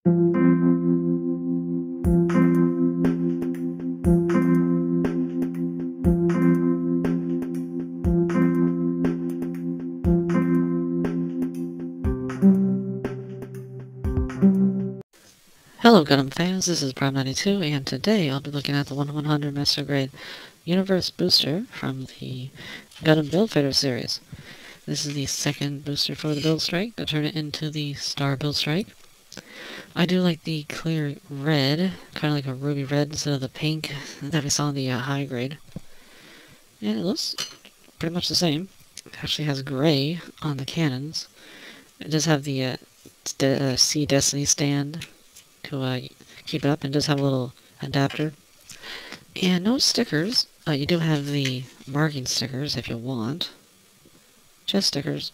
Hello Gundam fans, this is Prime92, and today I'll be looking at the 1/100 Master Grade Universe Booster from the Gundam Build Fighter series. This is the second booster for the Build Strike to turn it into the Star Build Strike. I do like the clear red, kind of like a ruby red instead of the pink that we saw in the high grade. And it looks pretty much the same. It actually has gray on the cannons. It does have the Sea Destiny stand to keep it up, and does have a little adapter. And no stickers. You do have the marking stickers if you want. Just stickers.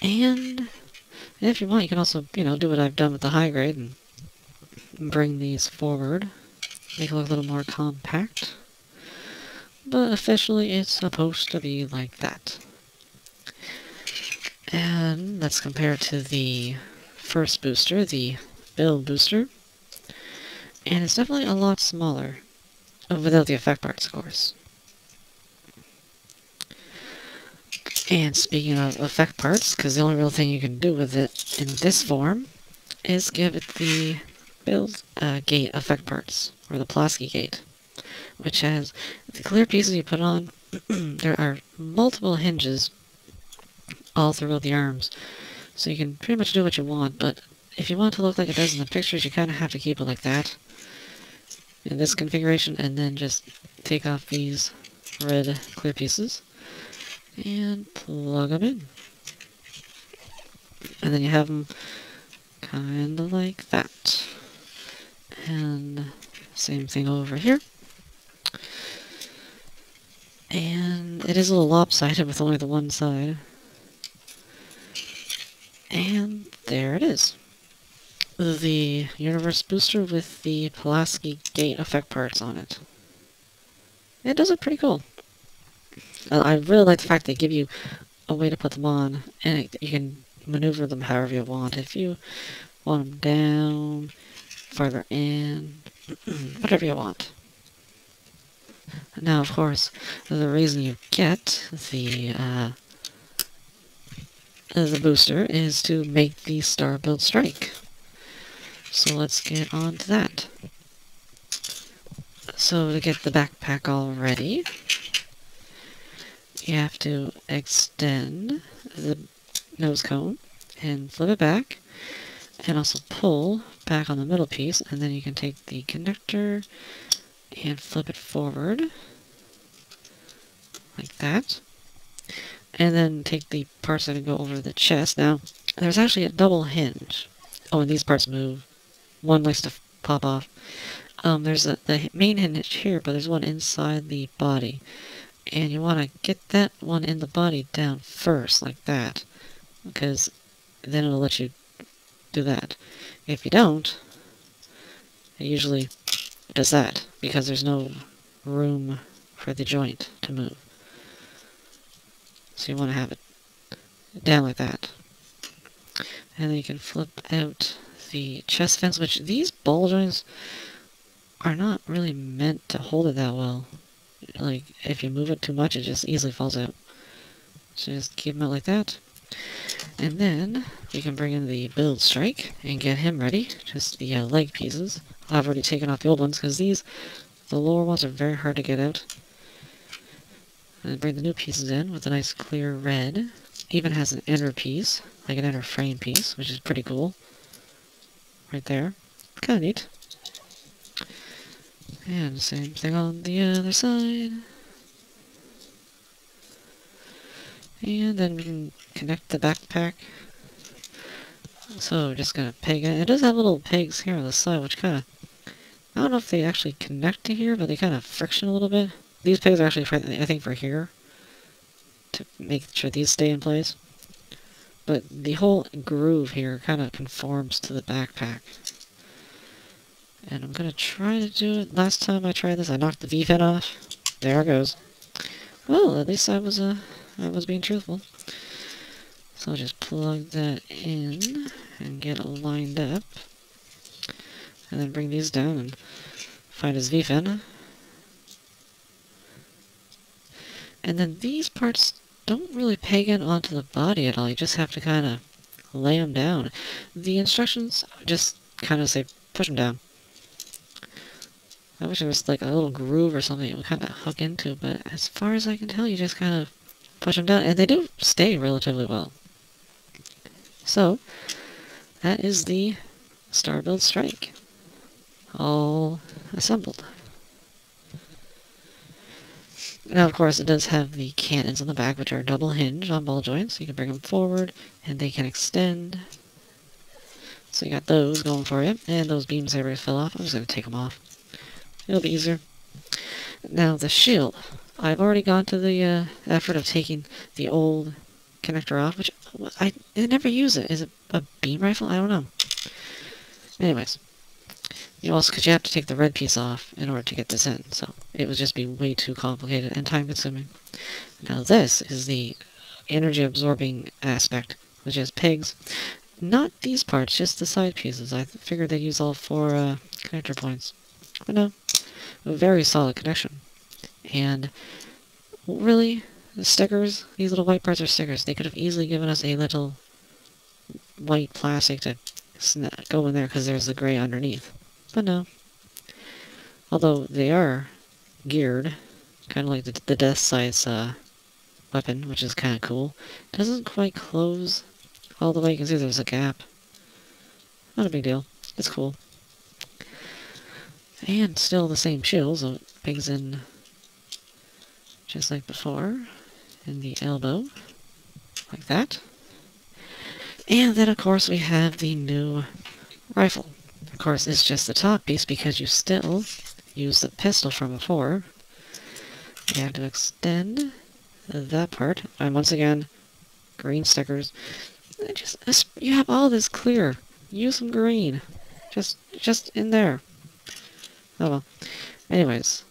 And if you want, you can also, do what I've done with the high grade and bring these forward. Make it look a little more compact. But officially, it's supposed to be like that. And let's compare it to the first booster, the Build booster. And it's definitely a lot smaller. Without the effect parts, of course. And speaking of effect parts, because the only real thing you can do with it in this form is give it the Build Gate effect parts, or the Pulaski Gate, which has the clear pieces you put on. There are multiple hinges all throughout the arms, so you can pretty much do what you want, but if you want it to look like it does in the pictures, you kind of have to keep it like that in this configuration, and then just take off these red clear pieces and plug them in. And then you have them kind of like that. And same thing over here. And it is a little lopsided with only the one side. And there it is. The Universe Booster with the Pulaski Gate effect parts on it. It does look pretty cool. I really like the fact they give you a way to put them on, and you can maneuver them however you want. If you want them down, farther in, whatever you want. Now, of course, the reason you get the booster is to make the Star Build Strike. So let's get on to that. So to get the backpack all ready, you have to extend the nose cone and flip it back, and also pull back on the middle piece, and then you can take the connector and flip it forward like that, and then take the parts that go over the chest. Now, there's actually a double hinge. Oh, and these parts move. One likes to pop off. There's the main hinge here, but there's one inside the body. And you want to get that one in the body down first, like that. Because then it'll let you do that. If you don't, it usually does that, because there's no room for the joint to move. So you want to have it down like that. And then you can flip out the chest fence, which these ball joints are not really meant to hold it that well. Like, if you move it too much, it just easily falls out. So just keep them out like that. And then we can bring in the Build Strike and get him ready. Just the leg pieces. I've already taken off the old ones, because the lower ones are very hard to get out. And bring the new pieces in with a nice clear red. Even has an inner piece, like an inner frame piece, which is pretty cool. Right there. Kind of neat. And same thing on the other side. And then we can connect the backpack. So we're just gonna peg it. It does have little pegs here on the side, which kind of, I don't know if they actually connect to here, but they kind of friction a little bit. These pegs are actually, I think, for here, to make sure these stay in place. But the whole groove here kind of conforms to the backpack. And I'm gonna try to do it. Last time I tried this, I knocked the V-fin off. There it goes. Well, at least I was being truthful. So just plug that in and get it lined up. And then bring these down and find his V-fin. And then these parts don't really peg in onto the body at all. You just have to kind of lay them down. The instructions just kind of say push them down. I wish there was like a little groove or something you would kind of hook into, but as far as I can tell, you just kind of push them down, and they do stay relatively well. So, that is the Star Build Strike, all assembled. Now, of course, it does have the cannons on the back, which are double hinge on ball joints. You can bring them forward, and they can extend. So you got those going for you, and those beam sabers fell off. I'm just going to take them off. It'll be easier. Now, the shield. I've already gone to the effort of taking the old connector off, which I never use it. Is it a beam rifle? I don't know. Anyways. You also, because you have to take the red piece off in order to get this in, so it would just be way too complicated and time-consuming. Now this is the energy-absorbing aspect, which is pegs. Not these parts, just the side pieces. I figured they'd use all 4 connector points. But no, a very solid connection. And really, the stickers, these little white parts are stickers. They could have easily given us a little white plastic to go in there because there's the gray underneath. But no. Although they are geared, kind of like the Death Size weapon, which is kind of cool. Doesn't quite close all the way. You can see there's a gap. Not a big deal. It's cool. And still the same shield, so it pegs in just like before, in the elbow, like that. And then, of course, we have the new rifle. Of course, it's just the top piece because you still use the pistol from before. You have to extend that part. And once again, green stickers. You have all this clear. Use some green. Just in there. Oh well. Anyways,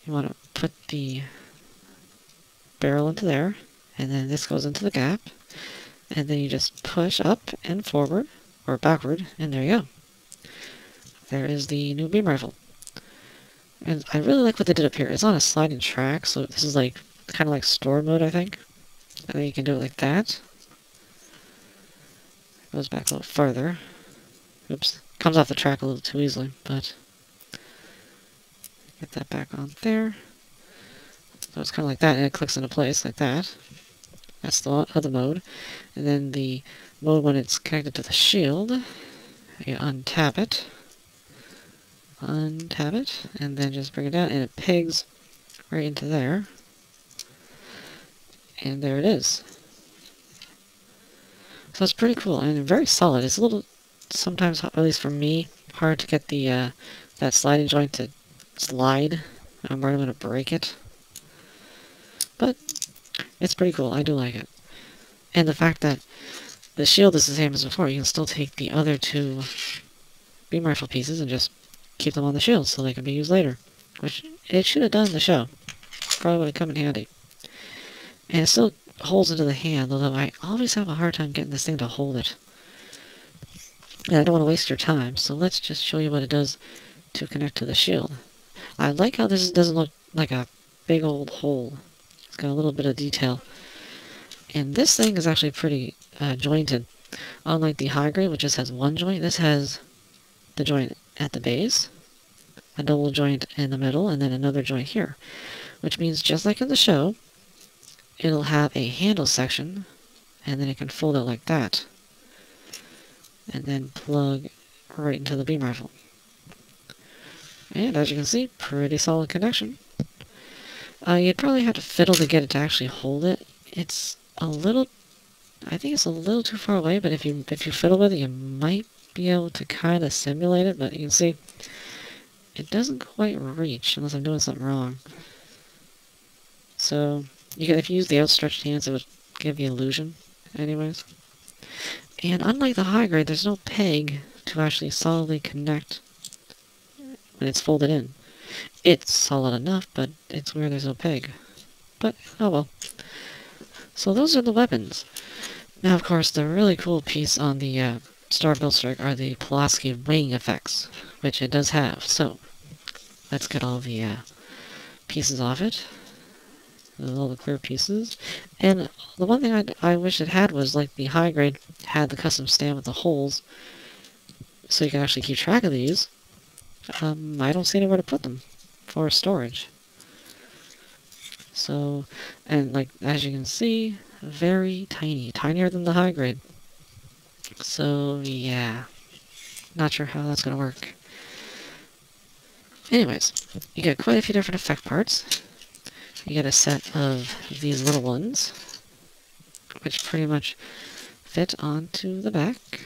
you want to put the barrel into there, and then this goes into the gap, and then you just push up and forward, or backward, and there you go. There is the new beam rifle. And I really like what they did up here. It's on a sliding track, so this is like kind of like store mode, I think. And then you can do it like that. It goes back a little farther. Oops. Comes off the track a little too easily, but get that back on there. So it's kind of like that, and it clicks into place like that. That's the other mode. And then the mode when it's connected to the shield, you untap it, and then just bring it down, and it pegs right into there. And there it is. So it's pretty cool, and very solid. It's a little, sometimes, at least for me, hard to get the that sliding joint to slide. I'm worried I'm going to break it. But it's pretty cool. I do like it. And the fact that the shield is the same as before, you can still take the other 2 beam rifle pieces and just keep them on the shield so they can be used later. Which it should have done in the show. Probably would have come in handy. And it still holds into the hand, although I always have a hard time getting this thing to hold it. And I don't want to waste your time, so let's just show you what it does to connect to the shield. I like how this doesn't look like a big old hole. It's got a little bit of detail. And this thing is actually pretty jointed. Unlike the high grade, which just has 1 joint, this has the joint at the base, a double joint in the middle, and then another joint here. Which means, just like in the show, it'll have a handle section, and then it can fold out like that. And then plug right into the beam rifle. And as you can see, pretty solid connection. You'd probably have to fiddle to get it to actually hold it. It's a little, I think it's a little too far away, but if you fiddle with it, you might be able to kind of simulate it, but you can see it doesn't quite reach unless I'm doing something wrong. So, if you use the outstretched hands, it would give the illusion, anyways. And unlike the high grade, there's no peg to actually solidly connect when it's folded in. It's solid enough, but it's where there's no peg. But, oh well. So those are the weapons. Now, of course, the really cool piece on the Star Build Strike are the Pulaski wing effects, which it does have. So, let's get all the pieces off it. All the clear pieces. And the one thing I wish it had was, like, the high grade had the custom stand with the holes, so you can actually keep track of these. I don't see anywhere to put them for storage. So, and like, as you can see, very tiny. Tinier than the high grade. So, yeah. Not sure how that's going to work. Anyways, you get quite a few different effect parts. You get a set of these little ones, which pretty much fit onto the back.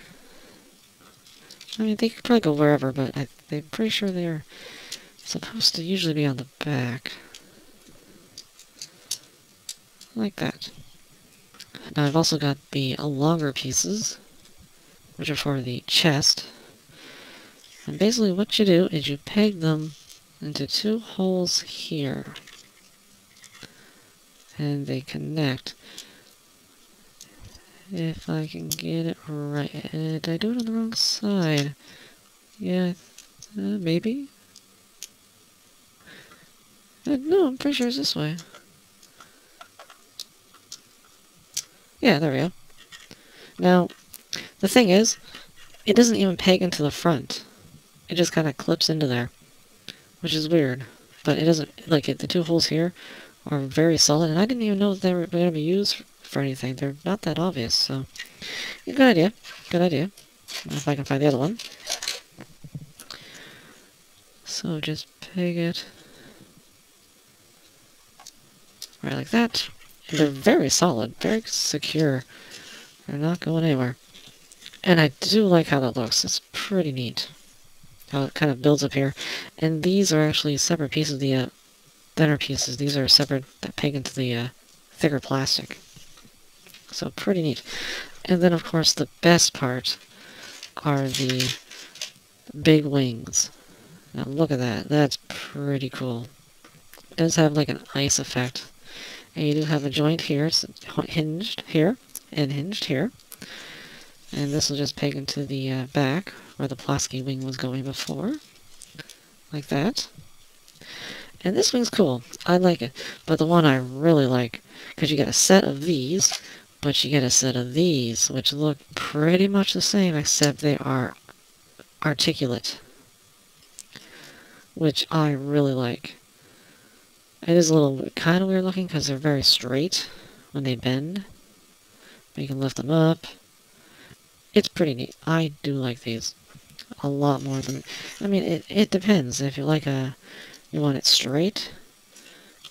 I mean, they could probably go wherever, but I'm pretty sure they're supposed to usually be on the back. Like that. Now I've also got the longer pieces, which are for the chest. And basically what you do is you peg them into two holes here. And they connect. If I can get it right. Did I do it on the wrong side? Yeah, maybe? No, I'm pretty sure it's this way. Yeah, there we go. Now, the thing is, it doesn't even peg into the front. It just kind of clips into there, which is weird. But it doesn't, like, the two holes here are very solid, and I didn't even know that they were going to be used for anything. They're not that obvious, so... Yeah, good idea. Good idea. If I can find the other one. So just peg it right like that. And they're very solid, very secure. They're not going anywhere. And I do like how that looks. It's pretty neat. How it kind of builds up here. And these are actually separate pieces, the thinner pieces. These are separate that peg into the thicker plastic. So pretty neat. And then, of course, the best part are the big wings. Now look at that. That's pretty cool. It does have like an ice effect. And you do have a joint here, so hinged here, and hinged here. And this will just peg into the back, where the Pulaski wing was going before. Like that. And this wing's cool. I like it. But the one I really like, because you get a set of these, but you get a set of these, which look pretty much the same, except they are articulate. Which I really like. It is a little kind of weird looking because they're very straight when they bend. But you can lift them up. It's pretty neat. I do like these a lot more than... I mean, it depends. If you like you want it straight,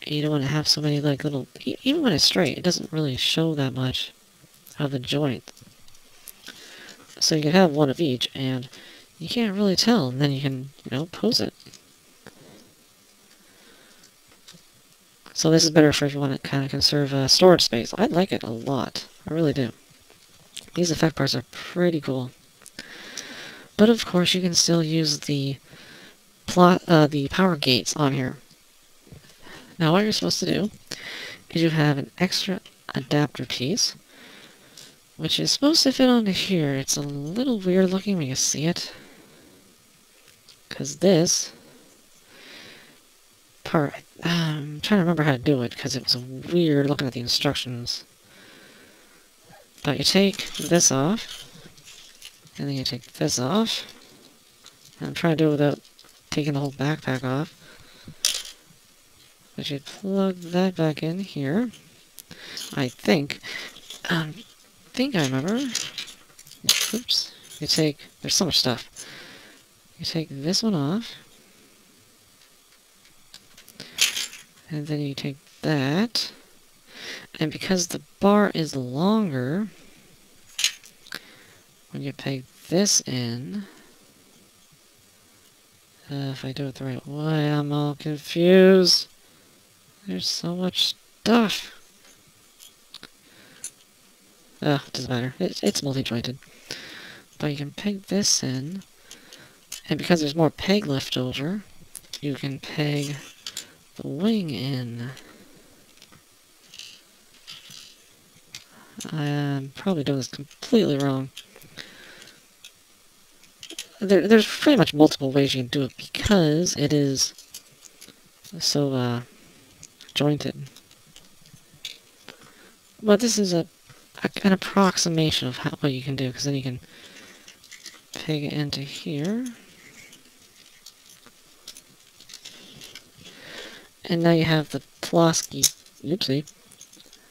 you don't want to have so many like little... Even when it's straight, it doesn't really show that much of the joint. So you can have one of each, and you can't really tell. And then you can, pose it. So this is better for if you want to kind of conserve storage space. I like it a lot. I really do. These effect parts are pretty cool. But of course you can still use the power gates on here. Now what you're supposed to do is you have an extra adapter piece, which is supposed to fit onto here. It's a little weird looking when you see it, because this part, I'm trying to remember how to do it, because it was weird looking at the instructions. But you take this off, and then you take this off. And I'm trying to do it without taking the whole backpack off. But you plug that back in here. I think I remember. Oops. There's so much stuff. You take this one off. And then you take that. And because the bar is longer, when you peg this in, if I do it the right way, I'm all confused. There's so much stuff. It doesn't matter. It's multi-jointed. But you can peg this in, and because there's more peg left over, you can peg the wing in. I'm probably doing this completely wrong. There's pretty much multiple ways you can do it because it is so jointed. But this is an approximation of what you can do, because then you can peg it into here. And now you have the Pulaski, oopsie,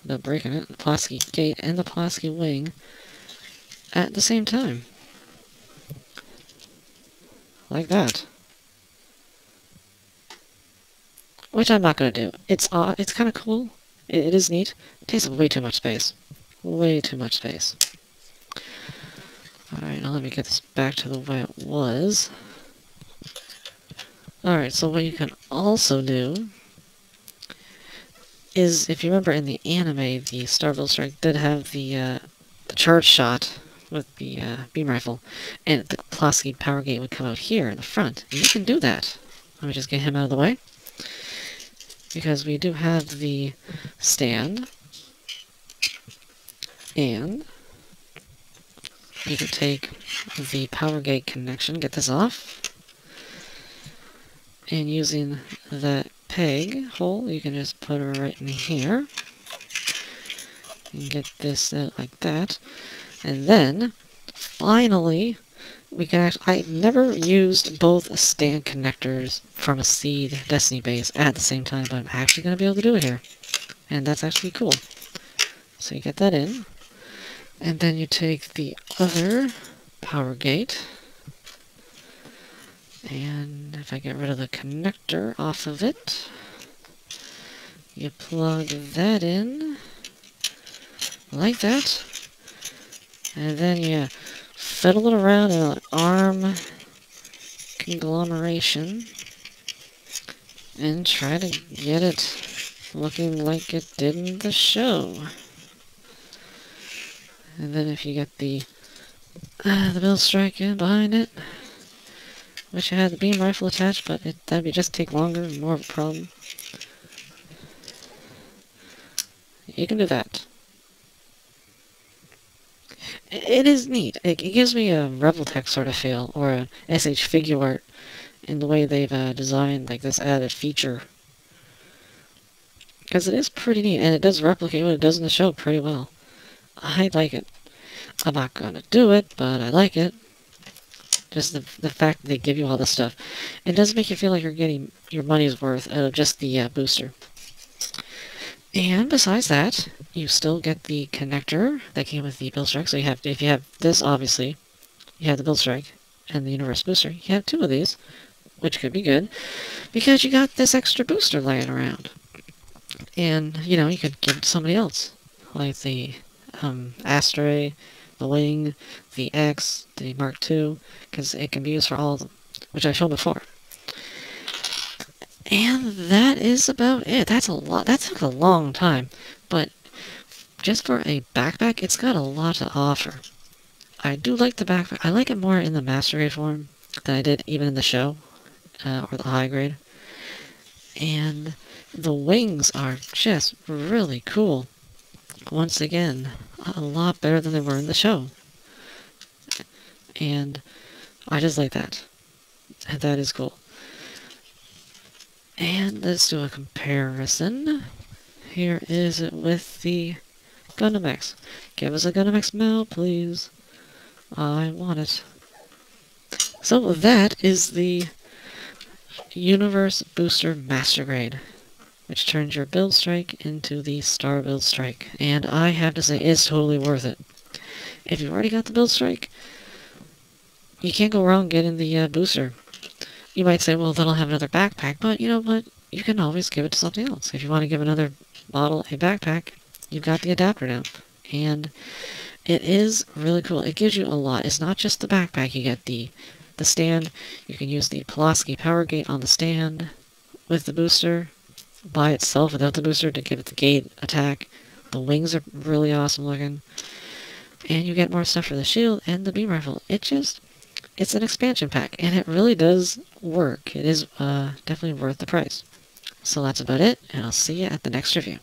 the break in it, the Pulaski gate and the Pulaski wing at the same time. Like that. Which I'm not going to do. It's kind of cool. It is neat. It takes up way too much space. Way too much space. Alright, now let me get this back to the way it was. Alright, so what you can also do is, if you remember in the anime, the Star Build Strike did have the charge shot with the beam rifle, and the Pulaski power gate would come out here in the front. And you can do that. Let me just get him out of the way. Because we do have the stand, and you can take the power gate connection, get this off, and using that peg hole, you can just put her right in here, and get this out like that, and then, finally, we can actually, I never used both stand connectors from a Seed Destiny base at the same time, but I'm actually going to be able to do it here. And that's actually cool. So you get that in, and then you take the other power gate, and if I get rid of the connector off of it, you plug that in, like that, and then you fiddle it around in an arm conglomeration and try to get it looking like it did in the show. And then if you get the Build Strike in behind it, wish I had the beam rifle attached, but that'd just take longer and more of a problem. You can do that. It is neat. It gives me a Reveltech sort of feel, or a SH figure art, in the way they've designed like this added feature. Because it is pretty neat, and it does replicate what it does in the show pretty well. I like it. I'm not gonna do it, but I like it. Just the fact that they give you all this stuff. It does make you feel like you're getting your money's worth out of just the booster. And besides that, you still get the connector that came with the Build Strike. So you have, if you have this, obviously, you have the Build Strike and the Universe Booster. You have two of these, which could be good, because you got this extra booster laying around. And, you know, you could give it to somebody else, like the Astray, the Wing, the X, the Mark II, because it can be used for all of them, which I've shown before. And that is about it. That's a lot. That took a long time, but just for a backpack, it's got a lot to offer. I do like the backpack. I like it more in the Master Grade form than I did even in the show, or the High Grade. And the wings are just really cool. Once again, a lot better than they were in the show. And I just like that. That is cool. And let's do a comparison. Here is it with the Gundam X. Give us a Gundam X mail, please. I want it. So that is the Universe Booster Master Grade, which turns your Build Strike into the Star Build Strike. And I have to say, it's totally worth it. If you've already got the Build Strike, you can't go wrong getting the booster. You might say, well, then I'll have another backpack, but you know what? You can always give it to something else. If you want to give another model a backpack, you've got the adapter now. And it is really cool. It gives you a lot. It's not just the backpack. You get the stand. You can use the Pulaski power gate on the stand with the booster by itself without the booster to give it the gate attack. The wings are really awesome looking. And you get more stuff for the shield and the beam rifle. It's an expansion pack, and it really does work. It is definitely worth the price. So that's about it, and I'll see you at the next review.